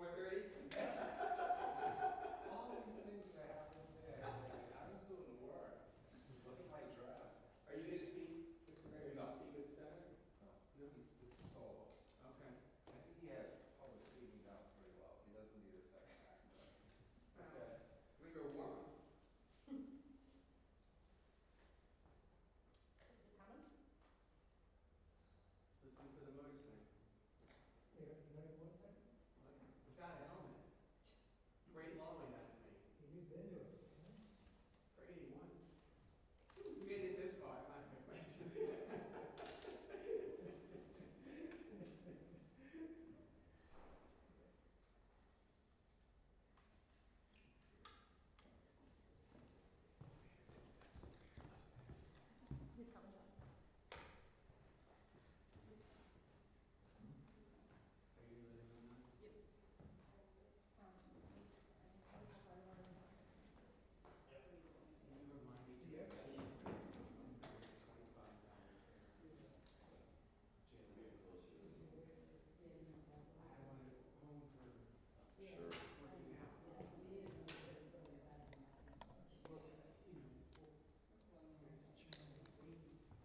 4:30? All these things that happen today. I was doing the work. Look at my dress. Are you going to speak, Mr. Mayor? Are you going to speak at the center? No, it's solo. Okay. I think he has public speaking down pretty well. He doesn't need a second act. Okay. We go warm. Is it coming? Listen to the motorcycle. Here, you guys, 1 second. Got a helmet. Great law we got to make. You've been to it. For 81. We made it this far, that's my question. Who's coming, John? Are you ready for that? Yep. Can you remind me to Yeah. $25 I want to go home for Sure. working out. Well, you know, there's a child that's waiting to give me an iPhone, so we'll still have the box. Yeah, but what with this? So that was my IFB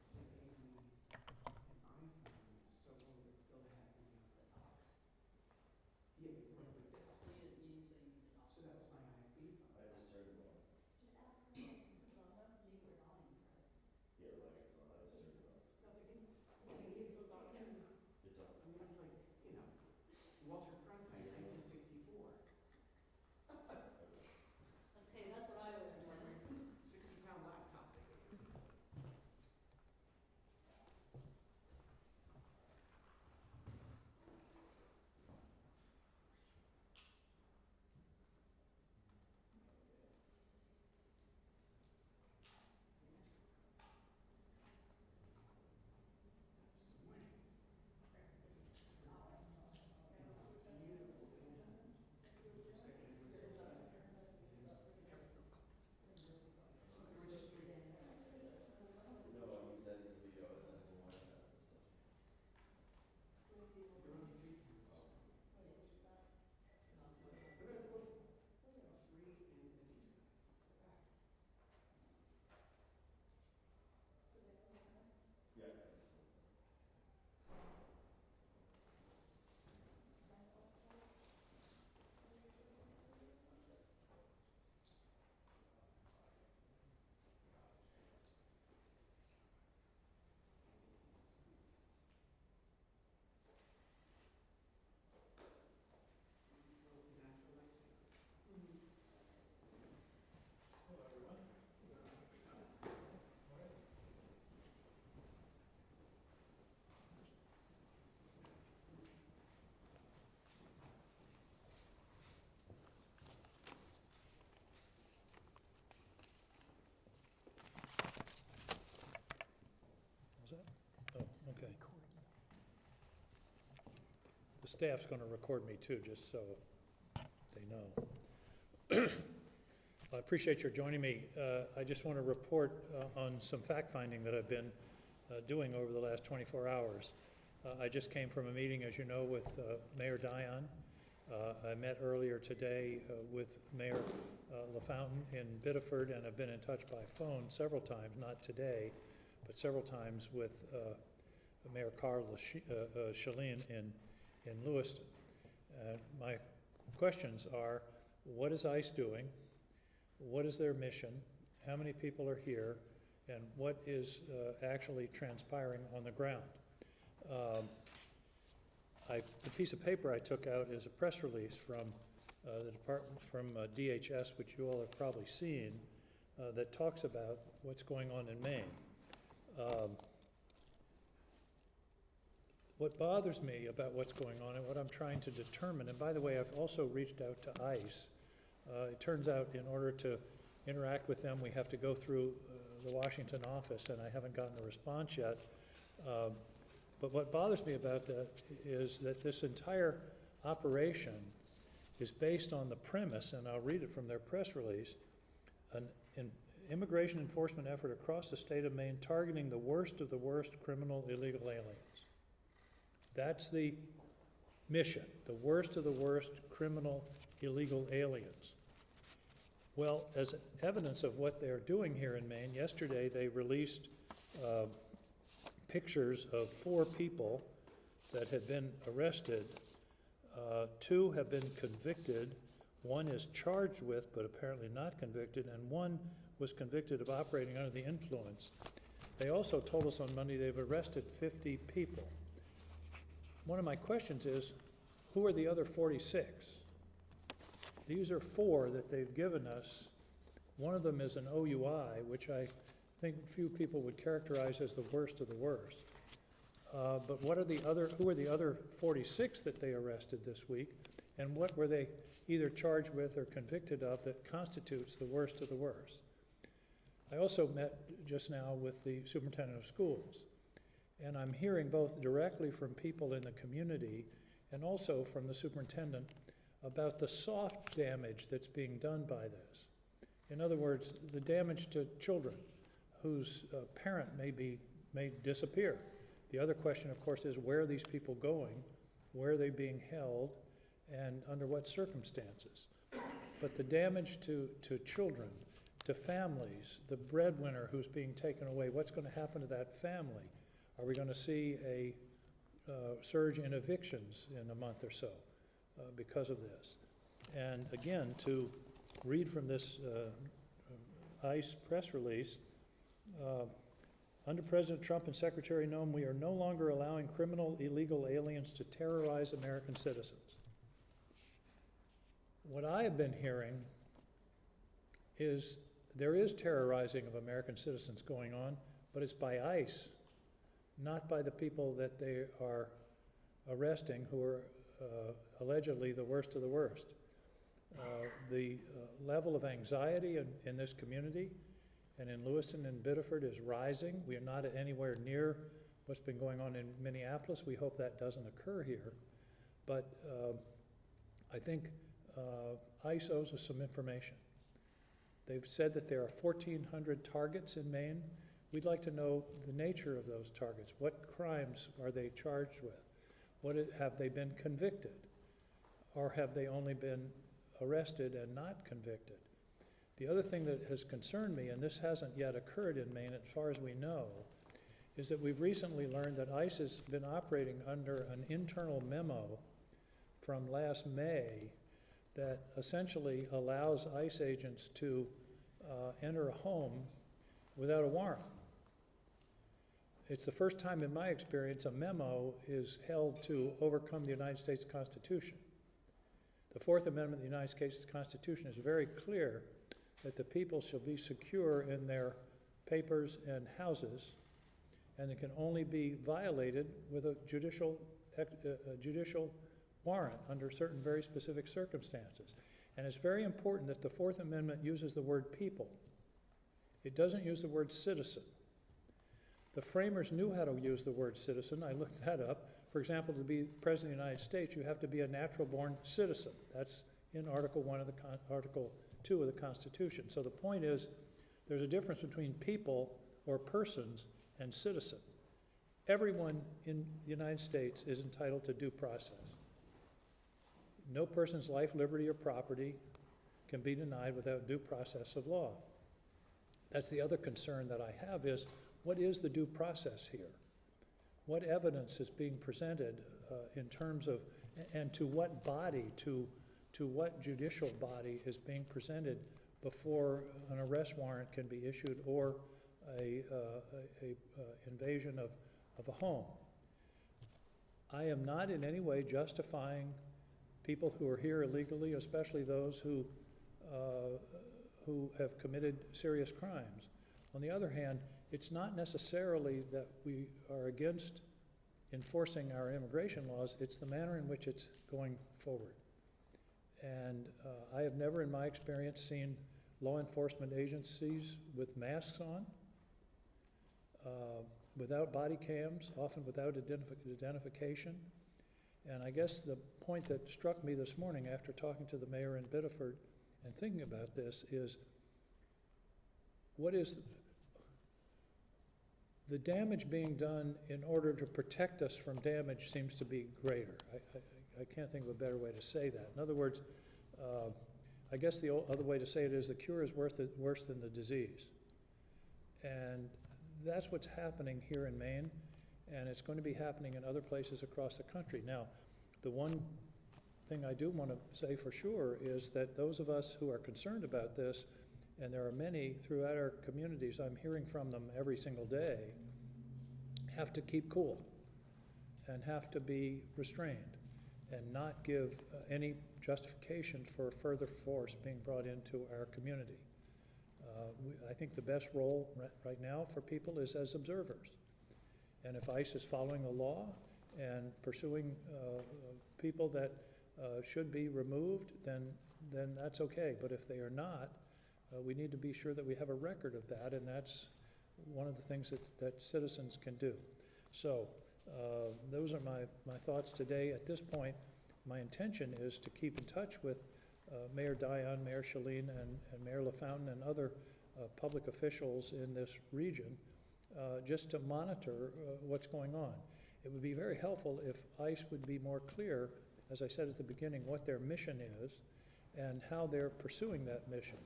phone. I just turned it on. Just ask her, is it long enough? Leave it on. Yeah, right, it's on. I just turned it on. No, they didn't. It's on. It's on. I mean, like, you know, Walter Cronkite, 1964. Hey, that's what I always remember. 60-pound laptop. No, I use that as the, that's the one I have and stuff. Yeah. Hello, everyone. Is that? Oh, okay. The staff's going to record me too, just so they know. I appreciate your joining me. I just want to report on some fact-finding that I've been doing over the last 24 hours. I just came from a meeting, as you know, with Mayor Dion. I met earlier today with Mayor LaFountain in Biddeford, and I've been in touch by phone several times, not today, but several times with Mayor Carl Chalene in Lewiston. My questions are, what is ICE doing? What is their mission? How many people are here? And what is actually transpiring on the ground? The piece of paper I took out is a press release from the department, from DHS, which you all have probably seen, that talks about what's going on in Maine. What bothers me about what's going on and what I'm trying to determine, and by the way, I've also reached out to ICE. It turns out in order to interact with them, we have to go through the Washington office, and I haven't gotten a response yet. But what bothers me about that is that this entire operation is based on the premise, and I'll read it from their press release, an immigration enforcement effort across the state of Maine targeting the worst of the worst criminal illegal aliens. That's the mission, the worst of the worst criminal illegal aliens. Well, as evidence of what they're doing here in Maine, yesterday they released pictures of 4 people that had been arrested. 2 have been convicted. 1 is charged with, but apparently not convicted, and 1 was convicted of operating under the influence. They also told us on Monday they've arrested 50 people. One of my questions is, who are the other 46? These are 4 that they've given us. One of them is an OUI, which I think few people would characterize as the worst of the worst. But who are the other 46 that they arrested this week, and what were they either charged with or convicted of that constitutes the worst of the worst? I also met just now with the superintendent of schools, and I'm hearing both directly from people in the community and also from the superintendent about the soft damage that's being done by this. In other words, the damage to children whose parent may disappear. The other question, of course, is where are these people going? Where are they being held? And under what circumstances? But the damage to children, to families, the breadwinner who's being taken away, what's going to happen to that family? Are we going to see a surge in evictions in a month or so because of this? And again, to read from this ICE press release, under President Trump and Secretary Noem, we are no longer allowing criminal illegal aliens to terrorize American citizens. What I have been hearing is there is terrorizing of American citizens going on, but it's by ICE, not by the people that they are arresting who are allegedly the worst of the worst. The level of anxiety in this community and in Lewiston and Biddeford is rising. We are not anywhere near what's been going on in Minneapolis. We hope that doesn't occur here. But I think ICE owes us some information. They've said that there are 1,400 targets in Maine. We'd like to know the nature of those targets. What crimes are they charged with? Have they been convicted? Or have they only been arrested and not convicted? The other thing that has concerned me, and this hasn't yet occurred in Maine as far as we know, is that we've recently learned that ICE has been operating under an internal memo from last May that essentially allows ICE agents to enter a home without a warrant. It's the first time in my experience a memo is held to overcome the United States Constitution. The Fourth Amendment of the United States Constitution is very clear that the people shall be secure in their papers and houses, and it can only be violated with a judicial warrant under certain very specific circumstances. And it's very important that the Fourth Amendment uses the word people. It doesn't use the word citizen. The framers knew how to use the word citizen. I looked that up. For example, to be President of the United States, you have to be a natural-born citizen. That's in Article 1 of Article 2 of the Constitution. So the point is, there's a difference between people or persons and citizen. Everyone in the United States is entitled to due process. No person's life, liberty, or property can be denied without due process of law. That's the other concern that I have is, what is the due process here? What evidence is being presented in terms of, and to what body, to what judicial body is being presented before an arrest warrant can be issued or a invasion of a home? I am not in any way justifying people who are here illegally, especially those who have committed serious crimes. On the other hand, it's not necessarily that we are against enforcing our immigration laws, it's the manner in which it's going forward. And I have never in my experience seen law enforcement agencies with masks on, without body cams, often without identification. And I guess the point that struck me this morning after talking to the mayor in Biddeford and thinking about this is, what is the damage being done in order to protect us from damage seems to be greater. I can't think of a better way to say that. In other words, I guess the other way to say it is the cure is worse than the disease. And that's what's happening here in Maine, and it's going to be happening in other places across the country. Now, the one thing I do want to say for sure is that those of us who are concerned about this, and there are many throughout our communities, I'm hearing from them every single day, have to keep cool and have to be restrained and not give any justification for further force being brought into our community. I think the best role right now for people is as observers. And if ICE is following the law and pursuing people that should be removed, then that's okay. But if they are not, we need to be sure that we have a record of that, and that's one of the things that citizens can do. So those are my thoughts today. At this point, my intention is to keep in touch with Mayor Dion, Mayor Shaleen, and Mayor LaFountain and other public officials in this region just to monitor what's going on. It would be very helpful if ICE would be more clear, as I said at the beginning, what their mission is and how they're pursuing that mission.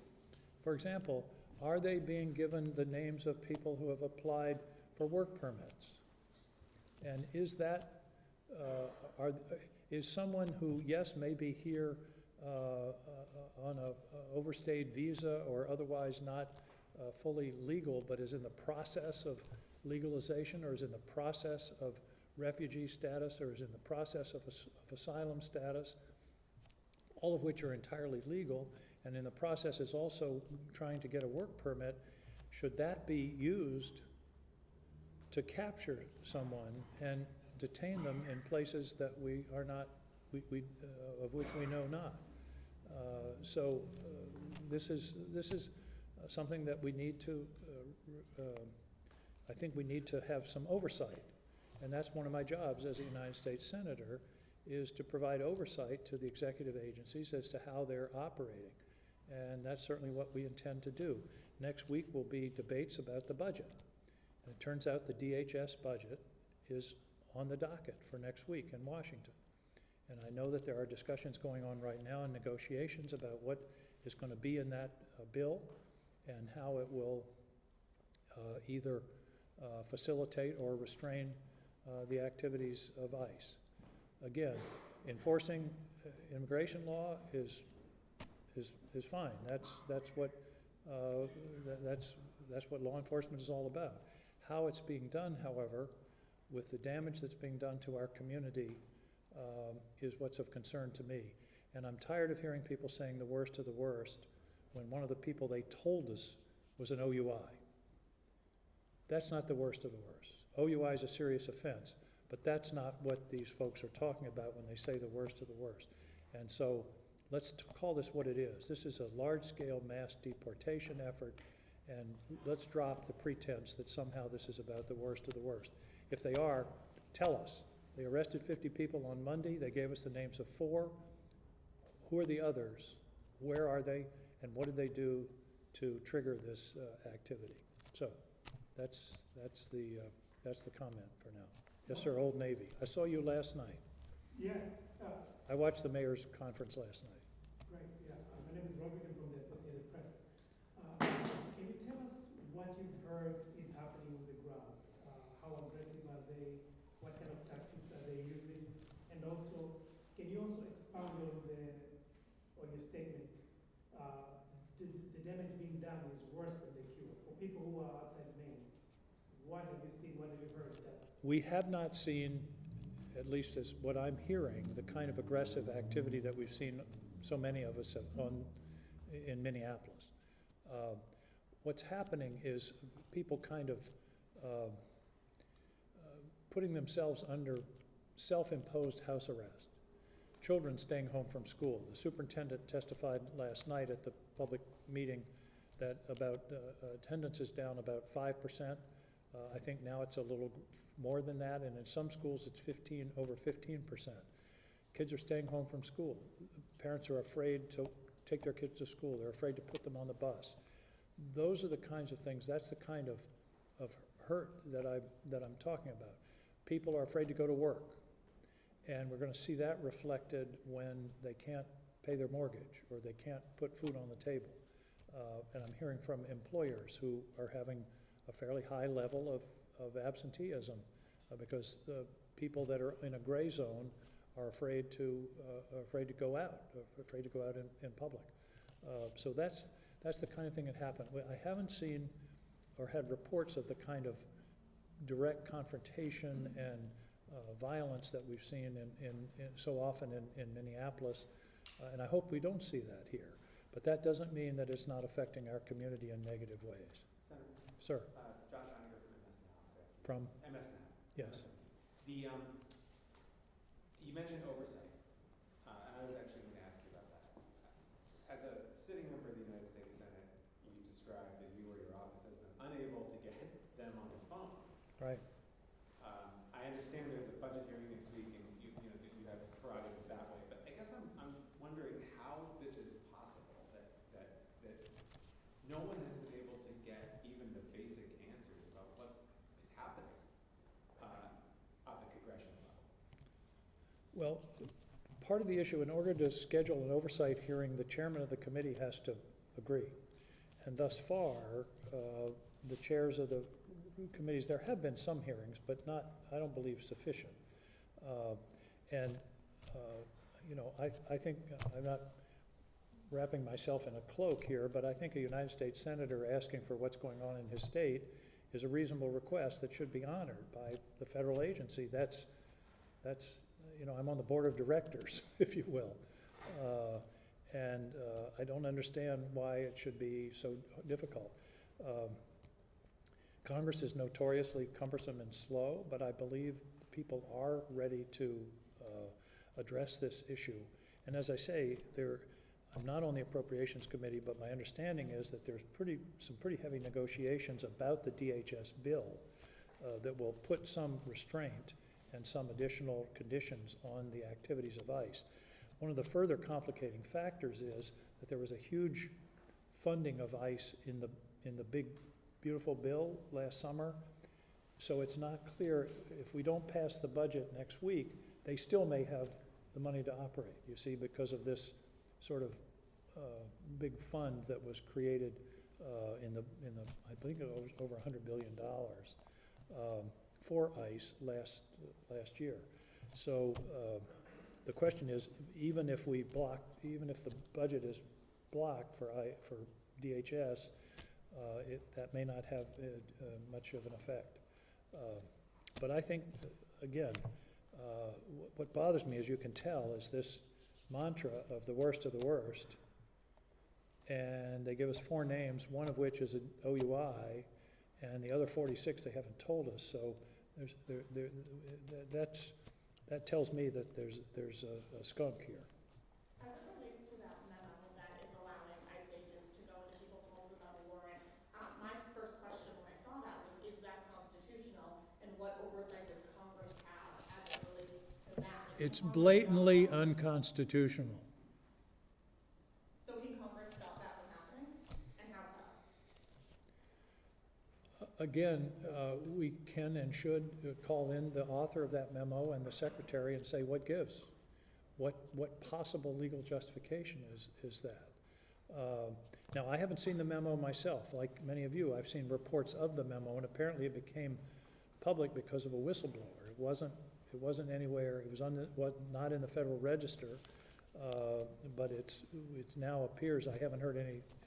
For example, are they being given the names of people who have applied for work permits? And is that, is someone who, yes, may be here on a overstayed visa or otherwise not fully legal, but is in the process of legalization, or is in the process of refugee status, or is in the process of asylum status, all of which are entirely legal, and in the process is also trying to get a work permit, should that be used to capture someone and detain them in places that we are not, of which we know not? This is something that we need to, I think we need to have some oversight. And that's one of my jobs as a United States Senator, is to provide oversight to the executive agencies as to how they're operating. And that's certainly what we intend to do. Next week will be debates about the budget. And it turns out the DHS budget is on the docket for next week in Washington. And I know that there are discussions going on right now and negotiations about what is going to be in that bill and how it will either facilitate or restrain the activities of ICE. Again, enforcing immigration law is fine. That's what law enforcement is all about. How it's being done, however, with the damage that's being done to our community, is what's of concern to me. And I'm tired of hearing people saying the worst of the worst when one of the people they told us was an OUI. That's not the worst of the worst. OUI is a serious offense, but that's not what these folks are talking about when they say the worst of the worst. And so let's call this what it is. This is a large-scale mass deportation effort, and let's drop the pretense that somehow this is about the worst of the worst. If they are, tell us. They arrested 50 people on Monday. They gave us the names of 4. Who are the others? Where are they? And what did they do to trigger this activity? So that's the comment for now. Yes, sir, Old Navy. I saw you last night. Yeah. I watched the mayor's conference last night. Right, yeah. My name is Robert from the Associated Press. Can you tell us what you've heard is happening on the ground? How aggressive are they? What kind of tactics are they using? And also, can you also expound on your statement? The damage being done is worse than the cure. For people who are outside Maine, what have you seen, what have you heard? We have not seen, at least as what I'm hearing, the kind of aggressive activity that we've seen so many of us in Minneapolis. What's happening is people kind of putting themselves under self-imposed house arrest. Children staying home from school. The superintendent testified last night at the public meeting that about attendance is down about 5%. I think now it's a little more than that, and in some schools it's over 15%. Kids are staying home from school. Parents are afraid to take their kids to school. They're afraid to put them on the bus. Those are the kinds of things, that's the kind of hurt that I'm talking about. People are afraid to go to work. And we're gonna see that reflected when they can't pay their mortgage, or they can't put food on the table. And I'm hearing from employers who are having a fairly high level of absenteeism, because the people that are in a gray zone are afraid to go out, in public. So that's the kind of thing that happened. I haven't seen or had reports of the kind of direct confrontation and violence that we've seen in so often in Minneapolis, and I hope we don't see that here. But that doesn't mean that it's not affecting our community in negative ways. Senator, Sir, Josh Oninger from from, MS Now. yes. You mentioned oversight, and I was actually going to ask you about that. As a sitting member of the United States Senate, you described that you or your office has been unable to get them on the phone. Right. I understand there's a budget hearing next week, and you have prerogative that way. But I guess I'm wondering how this is possible that no one has been able to get even the basic answers about what is happening at the congressional level. Well, part of the issue, in order to schedule an oversight hearing, the chairman of the committee has to agree. And thus far, the chairs of the committees, there have been some hearings, but not, I don't believe, sufficient. I think, I'm not wrapping myself in a cloak here, but I think a United States senator asking for what's going on in his state is a reasonable request that should be honored by the federal agency. That's I'm on the board of directors, if you will. I don't understand why it should be so difficult. Congress is notoriously cumbersome and slow, but I believe people are ready to address this issue. And as I say, I'm not on the Appropriations Committee, but my understanding is that there's some pretty heavy negotiations about the DHS bill that will put some restraint and some additional conditions on the activities of ICE. One of the further complicating factors is that there was a huge funding of ICE in the big, beautiful bill last summer. So it's not clear, if we don't pass the budget next week, they still may have the money to operate, you see, because of this sort of big fund that was created I believe it was over $100 billion for ICE last year. So the question is, even if the budget is blocked for DHS, that may not have much of an effect. But I think, again, what bothers me, as you can tell, is this mantra of the worst of the worst. And they give us 4 names, one of which is an OUI, and the other 46 they haven't told us. So that tells me that there's a skunk here. As it relates to that memo that is allowing ICE agents to go into people's homes without a warrant, my first question when I saw that was, is that constitutional? And what oversight does Congress have as it relates to that? It's blatantly unconstitutional. So can Congress stop that from happening? And how so? Again, we can and should call in the author of that memo and the secretary and say, what gives? What possible legal justification is that? Now, I haven't seen the memo myself. Like many of you, I've seen reports of the memo, and apparently it became public because of a whistleblower. It wasn't anywhere. It was not in the Federal Register, but it now appears. I haven't heard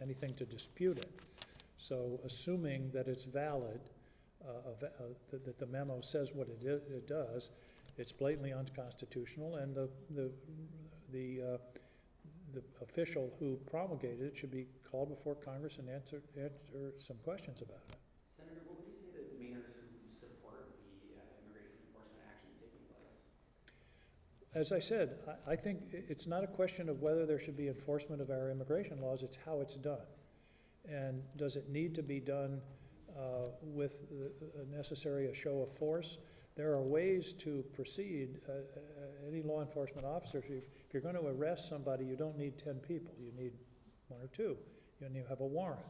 anything to dispute it. So, assuming that it's valid, that the memo says what it does, it's blatantly unconstitutional, and the official who promulgated it should be called before Congress and answer some questions about it. Senator, what would you say to Mainers who support the immigration enforcement action taking place? As I said, I think it's not a question of whether there should be enforcement of our immigration laws, it's how it's done. And does it need to be done with necessary a show of force? There are ways to proceed. Any law enforcement officer, if you're going to arrest somebody, you don't need 10 people. You need 1 or 2. You have a warrant,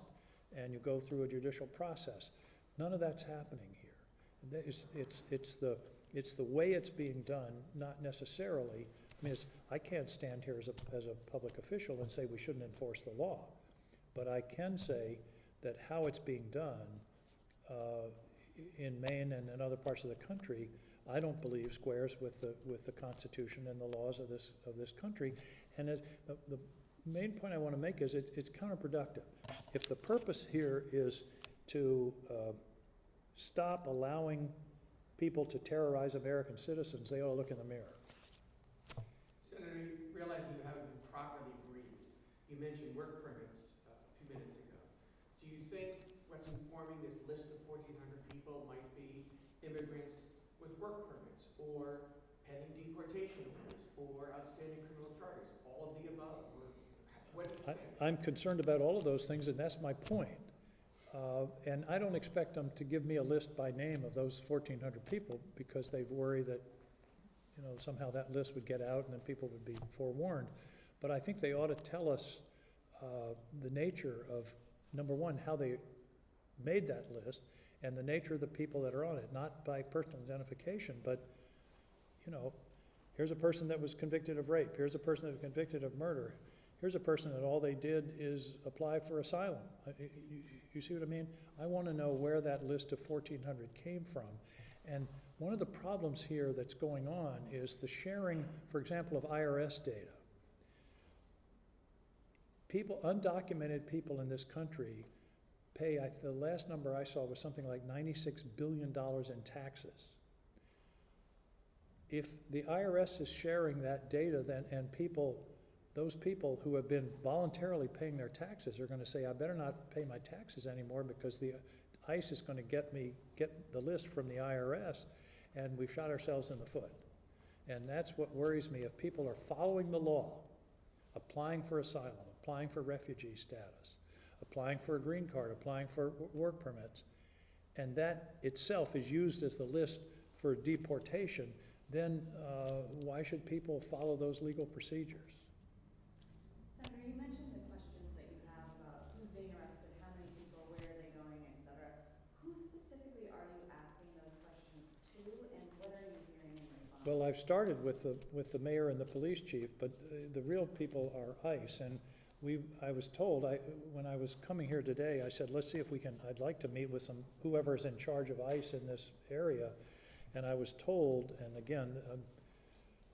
and you go through a judicial process. None of that's happening here. It's the It's the way it's being done, not necessarily, I mean, I can't stand here as a public official and say we shouldn't enforce the law. But I can say that how it's being done in Maine and in other parts of the country, I don't believe squares with the Constitution and the laws of this country. And as the main point I want to make is it's counterproductive. If the purpose here is to stop allowing people to terrorize American citizens, they ought to look in the mirror. Senator, you realize you haven't been properly briefed. You mentioned work permits a few minutes ago. Do you think what's informing this list of 1,400 people might be immigrants with work permits, or pending deportation orders, or outstanding criminal charges, all of the above? Or what do you think? I'm concerned about all of those things, and that's my point. And I don't expect them to give me a list by name of those 1,400 people because they worry that, you know, somehow that list would get out and then people would be forewarned. But I think they ought to tell us the nature of, number one, how they made that list, and the nature of the people that are on it, not by personal identification, but, you know, here's a person that was convicted of rape, here's a person that was convicted of murder, here's a person that all they did is apply for asylum. You see what I mean? I want to know where that list of 1,400 came from. And one of the problems here that's going on is the sharing, for example, of IRS data. People, undocumented people in this country pay, the last number I saw was something like $96 billion in taxes. If the IRS is sharing that data, then, and those people who have been voluntarily paying their taxes are going to say, I better not pay my taxes anymore because the ICE is going to get the list from the IRS, and we've shot ourselves in the foot. And that's what worries me. If people are following the law, applying for asylum, applying for refugee status, applying for a green card, applying for work permits, and that itself is used as the list for deportation, then why should people follow those legal procedures? Senator, you mentioned the questions that you have about who's being arrested, how many people, where are they going, et cetera. Who specifically are you asking those questions to, and what are you hearing in response? Well, I've started with the mayor and the police chief, but the real people are ICE. And I was told, when I was coming here today, I said, let's see if we can, I'd like to meet with whoever's in charge of ICE in this area. And I was told, and again,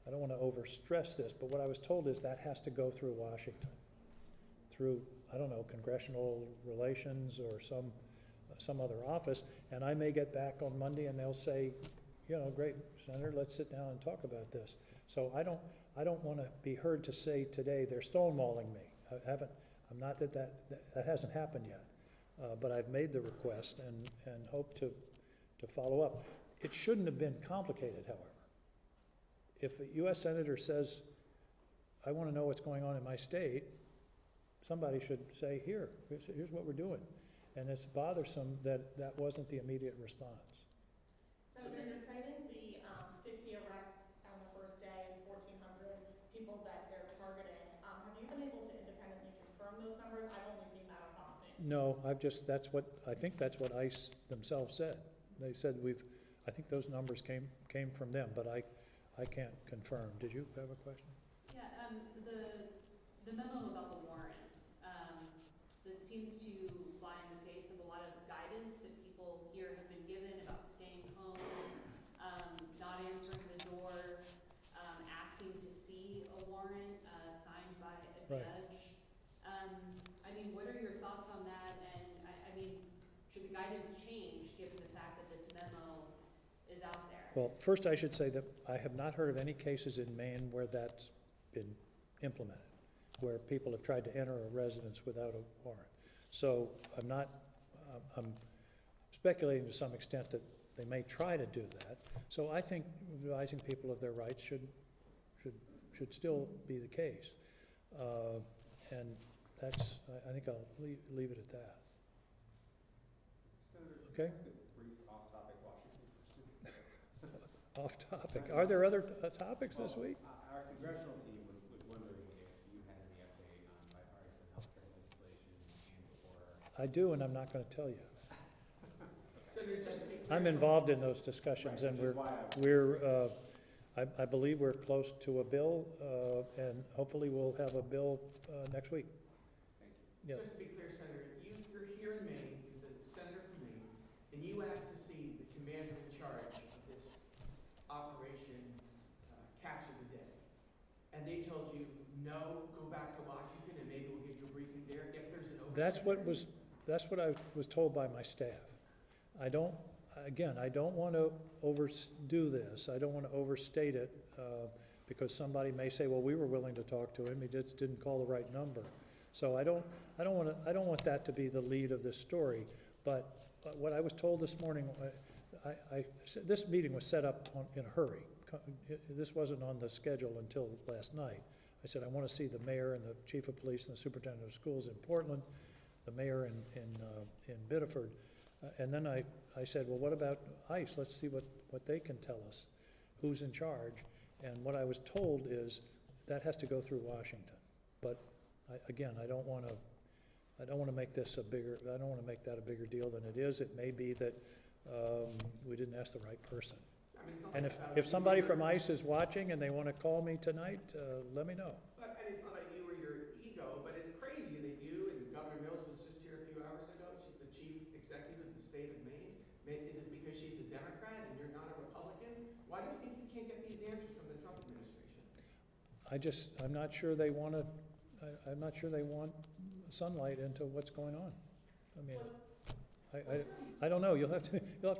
I don't want to overstress this, but what I was told is that has to go through Washington, through, I don't know, congressional relations or some other office. And I may get back on Monday and they'll say, you know, great, Senator, let's sit down and talk about this. So I don't want to be heard to say today they're stonewalling me. I'm not that hasn't happened yet, but I've made the request and hope to follow up. It shouldn't have been complicated, however. If a U.S. Senator says, I want to know what's going on in my state, somebody should say, here's what we're doing. And it's bothersome that that wasn't the immediate response. So you're citing the 50 arrests on the first day and 1,400 people that they're targeting. Have you been able to independently confirm those numbers? I've only seen that on Fox News. No, I think that's what ICE themselves said. They said I think those numbers came from them, but I can't confirm. Did you have a question? Yeah, the memo about the warrants, that seems to fly in the face of a lot of guidance that people here have been given about staying home, not answering the door, asking to see a warrant signed by a Right. judge. I mean, what are your thoughts on that? And I mean, should the guidance change given the fact that this memo is out there? Well, first I should say that I have not heard of any cases in Maine where that's been implemented, where people have tried to enter a residence without a warrant. So I'm speculating to some extent that they may try to do that. So I think advising people of their rights should still be the case. And that's, I think I'll leave it at that. Senator, Okay. can I ask a brief off-topic Washington question? Off topic. Are there other topics this week? Our congressional team was wondering if you had any update on bipartisan healthcare legislation and/or. I do, and I'm not going to tell you. Senator, just to be clear. I'm involved in those discussions, and Which is why I- we're, I believe we're close to a bill, and hopefully we'll have a bill next week. Thank you. Yeah. Just to be clear, Senator, you're here in Maine, you're the senator from Maine, and you asked to see the commander in charge of this Operation Catch of the Day. And they told you, no, go back to Washington and maybe we'll give you a briefing there if there's an oversight. That's what I was told by my staff. I don't want to overdo this. I don't want to overstate it, because somebody may say, well, we were willing to talk to him, he just didn't call the right number. So I don't want that to be the lead of this story. But what I was told this morning, this meeting was set up in a hurry. This wasn't on the schedule until last night. I said, I want to see the mayor and the chief of police and the superintendent of schools in Portland, the mayor in Biddeford. And then I said, well, what about ICE? Let's see what they can tell us, who's in charge. And what I was told is that has to go through Washington. But again, I don't want to make this I don't want to make that a bigger deal than it is. It may be that we didn't ask the right person. I mean, it's not And like about if you somebody or from your- ICE is watching and they want to call me tonight, let me know. And it's not about you or your ego, but it's crazy that you and Governor Mills was just here a few hours ago. She's the chief executive of the state of Maine. Is it because she's a Democrat and you're not a Republican? Why do you think you can't get these answers from the Trump administration? I'm not sure they want I'm not sure they want sunlight into what's going on. I mean, I don't know. You'll have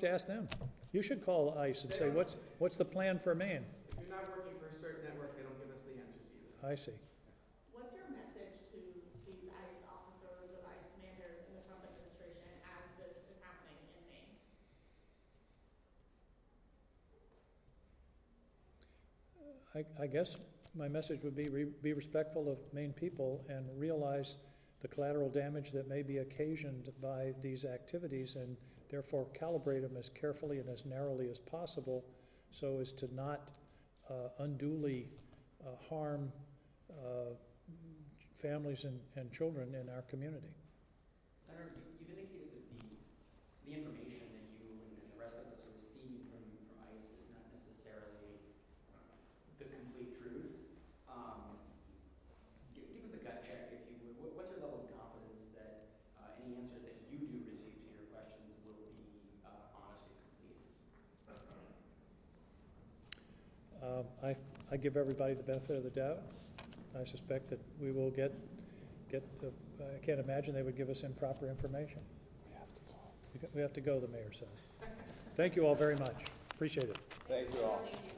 to ask them. You should call ICE and say, what's the plan for Maine? If you're not working for a certain network, they don't give us the answers either. I see. What's your message to these ICE officers or the ICE commanders in the Trump administration as this is happening in Maine? I guess my message would be respectful of Maine people and realize the collateral damage that may be occasioned by these activities, and therefore calibrate them as carefully and as narrowly as possible so as to not unduly harm families and children in our community. Senator, you've indicated that the information that you and the rest of us are receiving from ICE is not necessarily the complete truth. Give us a gut check, if you would. What's your level of confidence that any answers that you do receive to your questions will be honest and complete? I give everybody the benefit of the doubt. I suspect that we will get I can't imagine they would give us improper information. We have to go, the mayor says. Thank you all very much. Appreciate it. Thank you all. Thank you.